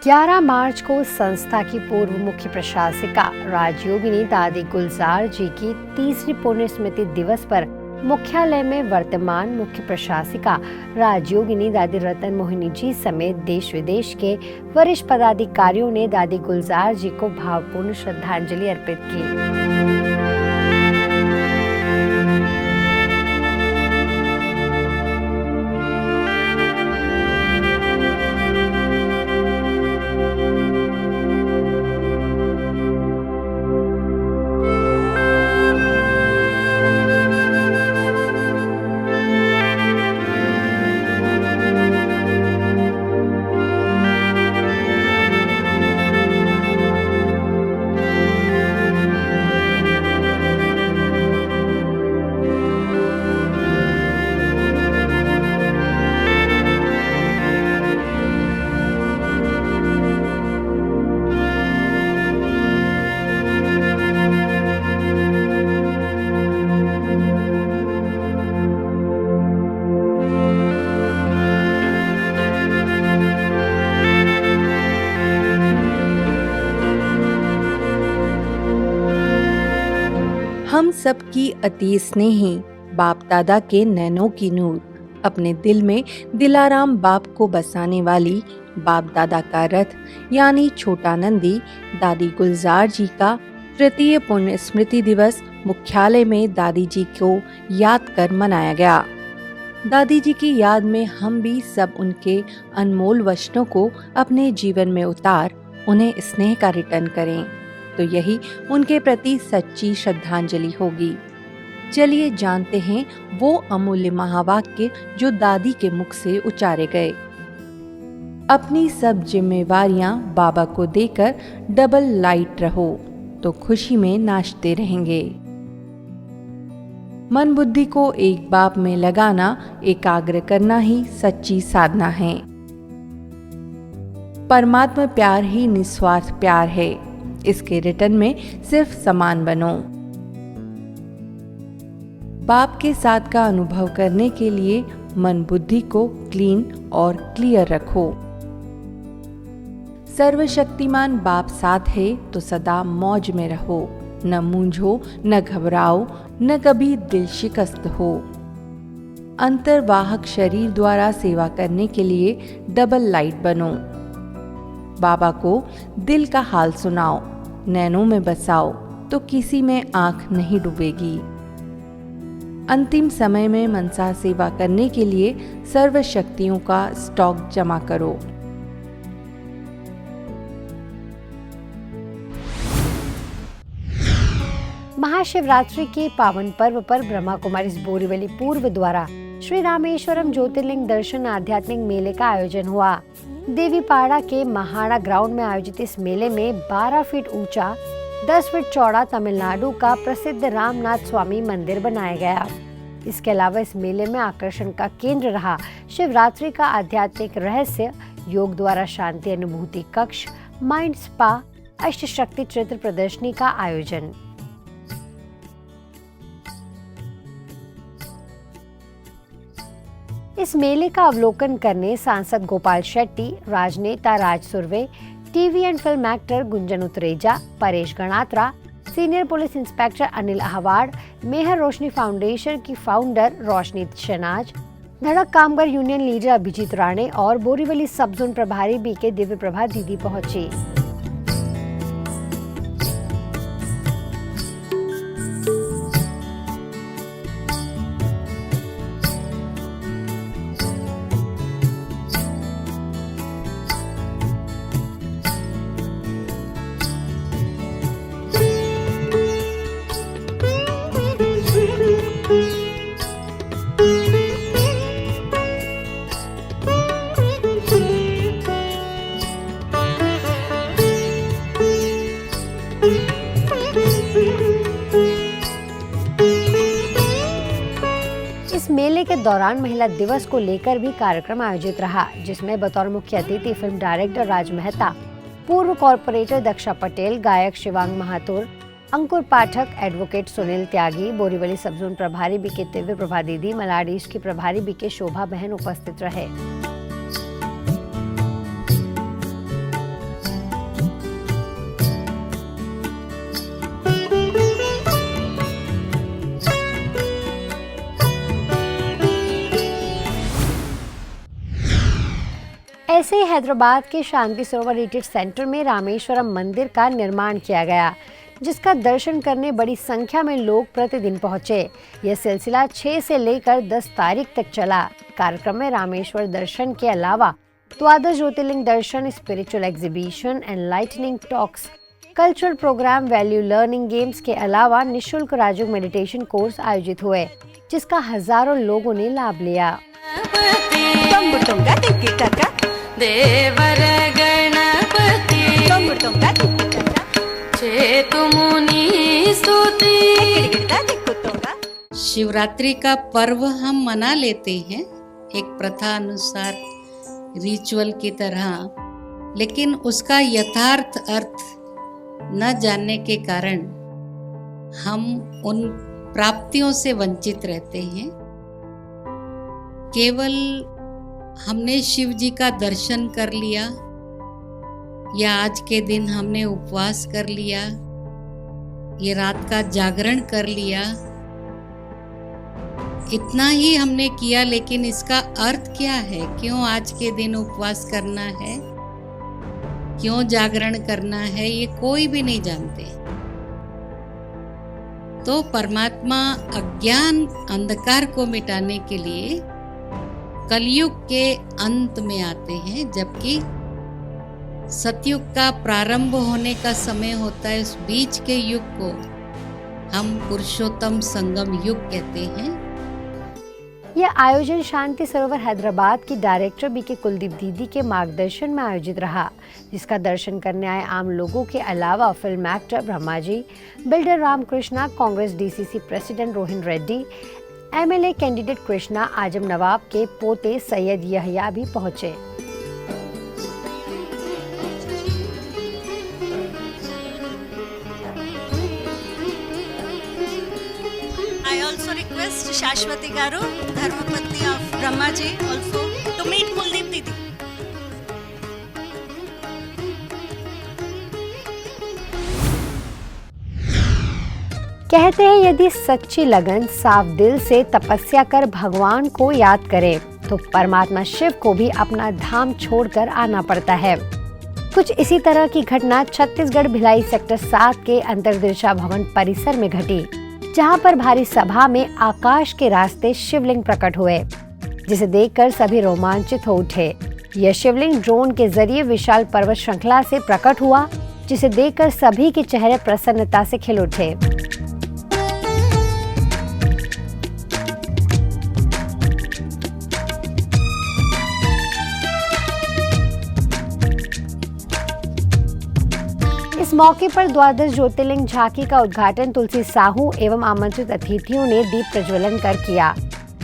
11 मार्च को संस्था की पूर्व मुख्य प्रशासिका राजयोगिनी दादी गुलजार जी की तीसरी पुण्य स्मृति दिवस पर मुख्यालय में वर्तमान मुख्य प्रशासिका राजयोगिनी दादी रतन मोहिनी जी समेत देश विदेश के वरिष्ठ पदाधिकारियों ने दादी गुलजार जी को भावपूर्ण श्रद्धांजलि अर्पित की। हम सब की अति स्नेही बाप दादा के नैनों की नूर, अपने दिल में दिलाराम बाप को बसाने वाली बाप दादा का रथ यानी छोटा नंदी दादी गुलजार जी का तृतीय पुण्य स्मृति दिवस मुख्यालय में दादी जी को याद कर मनाया गया। दादी जी की याद में हम भी सब उनके अनमोल वचनों को अपने जीवन में उतार उन्हें स्नेह का रिटर्न करें, तो यही उनके प्रति सच्ची श्रद्धांजलि होगी। चलिए जानते हैं वो अमूल्य महावाक्य जो दादी के मुख से उचारे गए। अपनी सब जिम्मेवारियां बाबा को देकर डबल लाइट रहो तो खुशी में नाचते रहेंगे। मन बुद्धि को एक बाप में लगाना, एकाग्र करना ही सच्ची साधना है। परमात्मा प्यार ही निस्वार्थ प्यार है, इसके रिटर्न में सिर्फ समान बनो। बाप के साथ का अनुभव करने के लिए मन बुद्धि को क्लीन और क्लियर रखो। सर्वशक्तिमान बाप साथ है तो सदा मौज में रहो, न मूंझो, न घबराओ, न कभी दिल शिकस्त हो। अंतर्वाहक शरीर द्वारा सेवा करने के लिए डबल लाइट बनो। बाबा को दिल का हाल सुनाओ, नैनों में बसाओ तो किसी में आंख नहीं डूबेगी। अंतिम समय में मनसा सेवा करने के लिए सर्व शक्तियों का स्टॉक जमा करो। महाशिवरात्रि के पावन पर्व पर ब्रह्मा कुमारी बोरीवली पूर्व द्वारा श्री रामेश्वरम ज्योतिर्लिंग दर्शन आध्यात्मिक मेले का आयोजन हुआ। देवीपाड़ा के महाड़ा ग्राउंड में आयोजित इस मेले में 12 फीट ऊंचा 10 फीट चौड़ा तमिलनाडु का प्रसिद्ध रामनाथ स्वामी मंदिर बनाया गया। इसके अलावा इस मेले में आकर्षण का केंद्र रहा शिवरात्रि का आध्यात्मिक रहस्य, योग द्वारा शांति अनुभूति कक्ष, माइंड स्पा, अष्ट शक्ति चित्र प्रदर्शनी का आयोजन। इस मेले का अवलोकन करने सांसद गोपाल शेट्टी, राजनेता Raj Surve, TV and film actor Gunjan Utreja, Paresh Ganatra, senior police inspector Anil Ahwad, Meher Roshni foundation की founder Roshni Shanaz, Dhadak Kamgar union leader Abhijit Rane और बोरीवली सब जोन प्रभारी बीके दिव्य प्रभा दीदी पहुंची। इस मेले के दौरान महिला दिवस को लेकर भी कार्यक्रम आयोजित रहा, जिसमें बतौर मुख्य अतिथि फिल्म डायरेक्टर राज मेहता, पूर्व कॉर्पोरेटर दक्षा पटेल, गायक शिवांग महातुर, अंकुर पाठक, एडवोकेट सुनील त्यागी, बोरीवली सब जोन प्रभारी बीके दिव्य प्रभा दीदी, मलाड ईस्ट की प्रभारी बीके शोभा बहन उपस्थित रहे। ऐसे ही हैदराबाद के शांति सरोवर रिट्रीट सेंटर में रामेश्वरम मंदिर का निर्माण किया गया, जिसका दर्शन करने बड़ी संख्या में लोग प्रतिदिन पहुंचे। यह सिलसिला 6 से लेकर 10 तारीख तक चला। कार्यक्रम में रामेश्वर दर्शन के अलावा द्वादश ज्योतिर्लिंग दर्शन, spiritual exhibition, enlightening talks, cultural program, value learning games के अलावा निशुल्क राजयोग मेडिटेशन कोर्स आयोजित हुए, जिसका हजारों लोगों ने लाभ लिया। शिवरात्रि का पर्व हम मना लेते हैं एक प्रथा अनुसार, रिचुअल की तरह, लेकिन उसका यथार्थ अर्थ न जानने के कारण हम उन प्राप्तियों से वंचित रहते हैं। केवल हमने शिव जी का दर्शन कर लिया या आज के दिन हमने उपवास कर लिया, ये रात का जागरण कर लिया, इतना ही हमने किया, लेकिन इसका अर्थ क्या है? क्यों आज के दिन उपवास करना है, क्यों जागरण करना है, ये कोई भी नहीं जानते। तो परमात्मा अज्ञान अंधकार को मिटाने के लिए कलयुग के अंत में आते हैं, जबकि सतयुग का प्रारंभ होने का समय होता है। उस बीच के युग को हम पुरुषोत्तम संगम युग कहते हैं। यह आयोजन शांति सरोवर हैदराबाद की डायरेक्टर बीके कुलदीप दीदी के मार्गदर्शन में आयोजित रहा, जिसका दर्शन करने आए आम लोगों के अलावा film actor Brahmaji, builder Ramakrishna, Congress DCC president Rohin Reddy, MLA candidate Krishna Azam Nawab के पोते सैयद यहया भी पहुंचे। I also request Shashwati Garu, Dharmapatni of Brahmaji, also to meet Kuldeep Didi. कहते हैं यदि सच्ची लगन साफ दिल से तपस्या कर भगवान को याद करे तो परमात्मा शिव को भी अपना धाम छोड़कर आना पड़ता है। कुछ इसी तरह की घटना छत्तीसगढ़ भिलाई सेक्टर 7 के अंतरदिशा भवन परिसर में घटी, जहां पर भारी सभा में आकाश के रास्ते शिवलिंग प्रकट हुए, जिसे देखकर सभी रोमांचित हो उठे। यह शिवलिंग ड्रोन के जरिए विशाल पर्वत श्रृंखला से प्रकट हुआ, जिसे देखकर सभी के चेहरे प्रसन्नता से खिल उठे। इस मौके पर द्वादश ज्योतिर्लिंग झांकी का उद्घाटन तुलसी साहू एवं आमंत्रित अतिथियों ने दीप प्रज्वलन कर किया।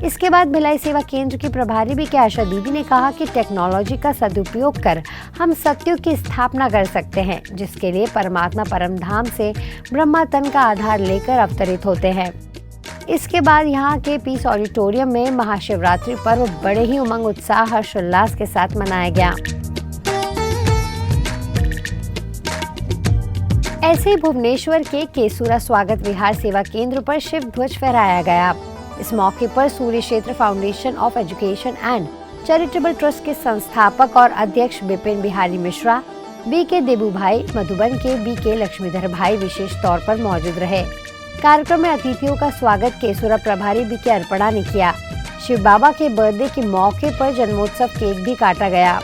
इसके बाद भिलाई सेवा केंद्र की प्रभारी बीके आशा दीदी ने कहा कि टेक्नोलॉजी का सदुपयोग कर हम सत्युग की स्थापना कर सकते हैं, जिसके लिए परमात्मा परमधाम से ब्रह्मा तन का आधार लेकर अवतरित होते हैं। इसके बाद यहाँ के पीस ऑडिटोरियम में महाशिवरात्रि पर्व बड़े ही उमंग, उत्साह, हर्षोल्लास के साथ मनाया गया। ऐसे ही भुवनेश्वर के केसूरा स्वागत विहार सेवा केंद्र पर शिव ध्वज फहराया गया। इस मौके पर सूर्य क्षेत्र foundation of education and charitable trust के संस्थापक और अध्यक्ष बिपिन बिहारी मिश्रा, बीके देबू भाई, मधुबन के बीके लक्ष्मीधर भाई विशेष तौर पर मौजूद रहे। कार्यक्रम में अतिथियों का स्वागत केसूरा प्रभारी बीके अर्पणा ने किया। शिव बाबा के बर्थडे के मौके पर जन्मोत्सव केक भी काटा गया।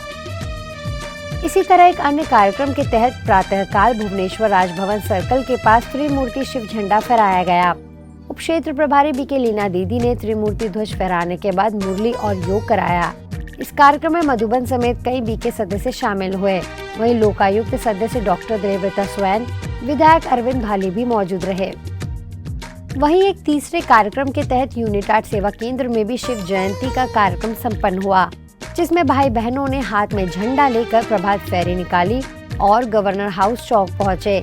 इसी तरह एक अन्य कार्यक्रम के तहत प्रातःकाल भुवनेश्वर राजभवन सर्कल के पास त्रिमूर्ति शिव झंडा फहराया गया। उप क्षेत्र प्रभारी बीके लीना दीदी ने त्रिमूर्ति ध्वज फहराने के बाद मुरली और योग कराया। इस कार्यक्रम में मधुबन समेत कई बीके सदस्य शामिल हुए। वहीं लोकायुक्त सदस्य डॉक्टर देवव्रता स्वैन, विधायक अरविंद भाली भी मौजूद रहे। वहीं एक तीसरे कार्यक्रम के तहत यूनिटार्ट सेवा केंद्र में भी शिव जयंती का कार्यक्रम संपन्न हुआ, जिसमें भाई बहनों ने हाथ में झंडा लेकर प्रभात फेरी निकाली और गवर्नर हाउस चौक पहुंचे।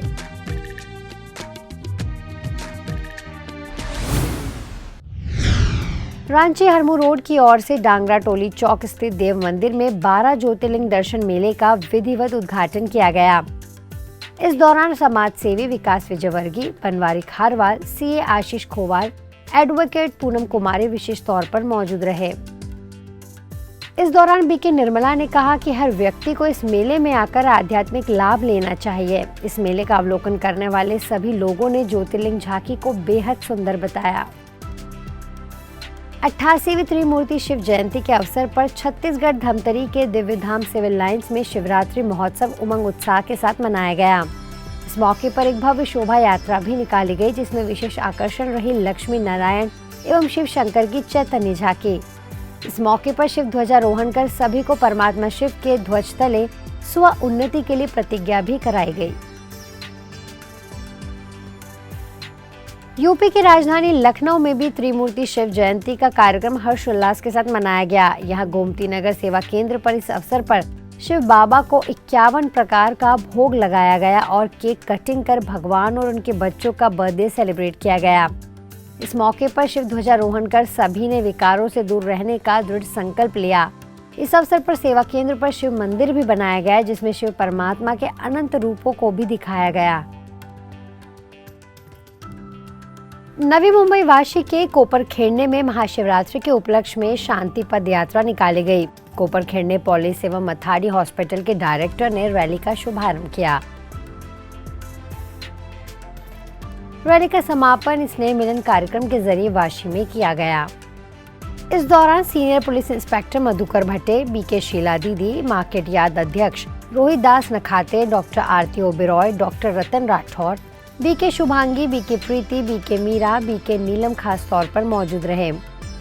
रांची हरमू रोड की ओर से डांगरा टोली चौक स्थित देव मंदिर में 12 ज्योतिर्लिंग दर्शन मेले का विधिवत उद्घाटन किया गया। इस दौरान समाज सेवी विकास विजयवर्गीय, बनवारी खारवाल, सीए आशीष खोवाल, एडवोकेट पूनम कुमारी विशेष तौर पर मौजूद रहे। इस दौरान बीके निर्मला ने कहा कि हर व्यक्ति को इस मेले में आकर आध्यात्मिक लाभ लेना चाहिए। इस मेले का अवलोकन करने वाले सभी लोगों ने ज्योतिर्लिंग झांकी को बेहद सुंदर बताया। 88वीं त्रिमूर्ति शिव जयंती के अवसर पर छत्तीसगढ़ धमतरी के दिव्यधाम सिविल लाइंस में शिवरात्रि महोत्सव उमंग उत्साह के साथ मनाया गया। इस मौके पर एक भव्य शोभा यात्रा भी निकाली गई, जिसमें विशेष आकर्षण रही लक्ष्मी नारायण एवं शिव शंकर की चैतन्य झांकी। इस मौके पर शिव ध्वजारोहण कर सभी को परमात्मा शिव के ध्वज तले स्व उन्नति के लिए प्रतिज्ञा भी कराई गई। यूपी की राजधानी लखनऊ में भी त्रिमूर्ति शिव जयंती का कार्यक्रम हर्षोल्लास के साथ मनाया गया। यहाँ गोमती नगर सेवा केंद्र पर इस अवसर पर शिव बाबा को 51 प्रकार का भोग लगाया गया और केक कटिंग कर भगवान और उनके बच्चों का बर्थडे सेलिब्रेट किया गया। इस मौके पर शिव ध्वजारोहण कर सभी ने विकारों से दूर रहने का दृढ़ संकल्प लिया। इस अवसर पर सेवा केंद्र पर शिव मंदिर भी बनाया गया, जिसमें शिव परमात्मा के अनंत रूपों को भी दिखाया गया। नवी मुंबई वाशी के कोपरखेड़ने में महाशिवरात्रि के उपलक्ष्य में शांति पद यात्रा निकाली गई। कोपरखेड़ने पुलिस एवं मथाड़ी हॉस्पिटल के डायरेक्टर ने रैली का शुभारंभ किया। रैली का समापन स्नेह मिलन कार्यक्रम के जरिए वाशी में किया गया। इस दौरान सीनियर पुलिस इंस्पेक्टर मधुकर भट्टे, बीके शीला दीदी, मार्केट यार्ड अध्यक्ष रोहित दास नखाते, डॉक्टर आरती ओबेरॉय, डॉक्टर रतन राठौर, बीके शुभांगी, बीके प्रीति, बीके मीरा, बीके नीलम खास तौर पर मौजूद रहे।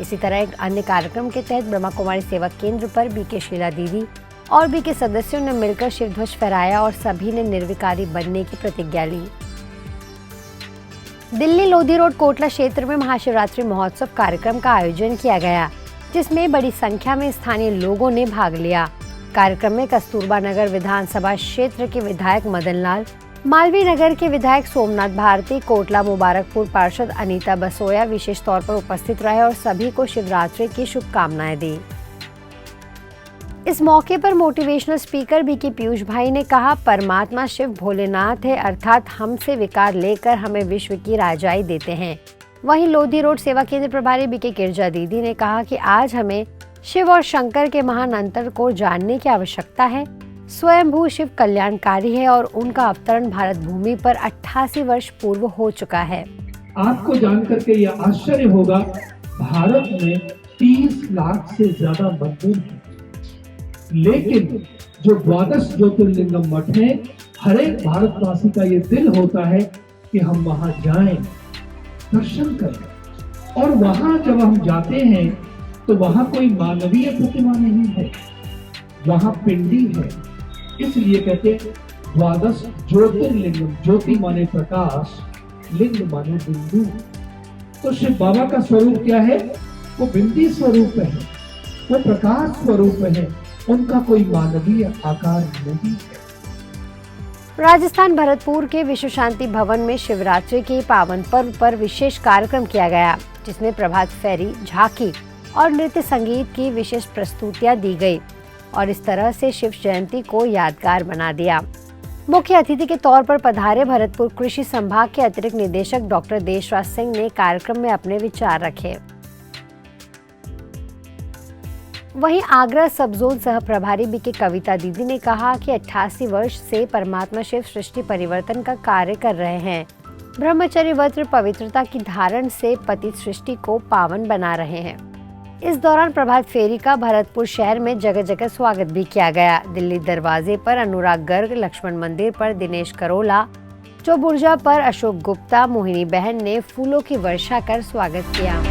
इसी तरह एक अन्य कार्यक्रम के तहत ब्रह्मा कुमारी सेवा केंद्र पर बीके शीला दीदी और बीके सदस्यों ने मिलकर शिव ध्वज फहराया और सभी ने निर्विकारी बनने की प्रतिज्ञा ली। दिल्ली लोधी रोड कोटला क्षेत्र में महाशिवरात्रि महोत्सव कार्यक्रम का आयोजन किया गया, जिसमें बड़ी संख्या में स्थानीय लोगों ने भाग लिया। कार्यक्रम में कस्तूरबा नगर विधानसभा क्षेत्र के विधायक मदन लाल, मालवीय नगर के विधायक सोमनाथ भारती, कोटला मुबारकपुर पार्षद अनीता बसोया विशेष तौर पर उपस्थित रहे और सभी को शिवरात्रि की शुभकामनाएं दी। इस मौके पर मोटिवेशनल स्पीकर बीके पीयूष भाई ने कहा, परमात्मा शिव भोलेनाथ है, अर्थात हमसे विकार लेकर हमें विश्व की राजाई देते हैं। वहीं लोधी रोड सेवा केंद्र प्रभारी बीके गिरजा दीदी ने कहा कि आज हमें शिव और शंकर के महान अंतर को जानने की आवश्यकता है। स्वयंभू शिव कल्याणकारी है और उनका अवतरण भारत भूमि पर 88 वर्ष पूर्व हो चुका है। आपको जानकर के यह आश्चर्य होगा, भारत में 30 लाख से ज्यादा मंदिर हैं, लेकिन जो 12 ज्योतिर्लिंगम मठ है, हर एक भारतवासी का ये दिल होता है कि हम वहां जाएं, दर्शन करें। और वहां जब हम जाते हैं तो वहां कोई मानवीय प्रतिमा नहीं है, वहां पिंडी है। इसलिए कहते 12 ज्योतिर्लिंगम, ज्योति माने प्रकाश, लिंग माने बिंदु। तो शिव बाबा का स्वरूप क्या है? वो बिंदी स्वरूप है, वो प्रकाश स्वरूप है, उनका कोई मानवीय आकार नहीं है। राजस्थान भरतपुर के विश्व शांति भवन में शिवरात्रि के पावन पर्व पर विशेष कार्यक्रम किया गया, जिसमें प्रभात फेरी, झांकी और नृत्य संगीत की विशेष प्रस्तुतियां दी गई और इस तरह से शिव जयंती को यादगार बना दिया। मुख्य अतिथि के तौर पर पधारे भरतपुर कृषि संभाग के अतिरिक्त निदेशक डॉक्टर देशराज सिंह ने कार्यक्रम में अपने विचार रखे। वहीं आगरा सब जोन सह प्रभारी बीके कविता दीदी ने कहा कि 88 वर्ष से परमात्मा शिव सृष्टि परिवर्तन का कार्य कर रहे हैं। ब्रह्मचर्य व्रत पवित्रता की धारण से पतित सृष्टि को पावन बना रहे हैं। इस दौरान प्रभात फेरी का भरतपुर शहर में जगह जगह स्वागत भी किया गया। दिल्ली दरवाजे पर अनुराग गर्ग, लक्ष्मण मंदिर पर दिनेश करोला, चौबुर्जा पर अशोक गुप्ता, मोहिनी बहन ने फूलों की वर्षा कर स्वागत किया।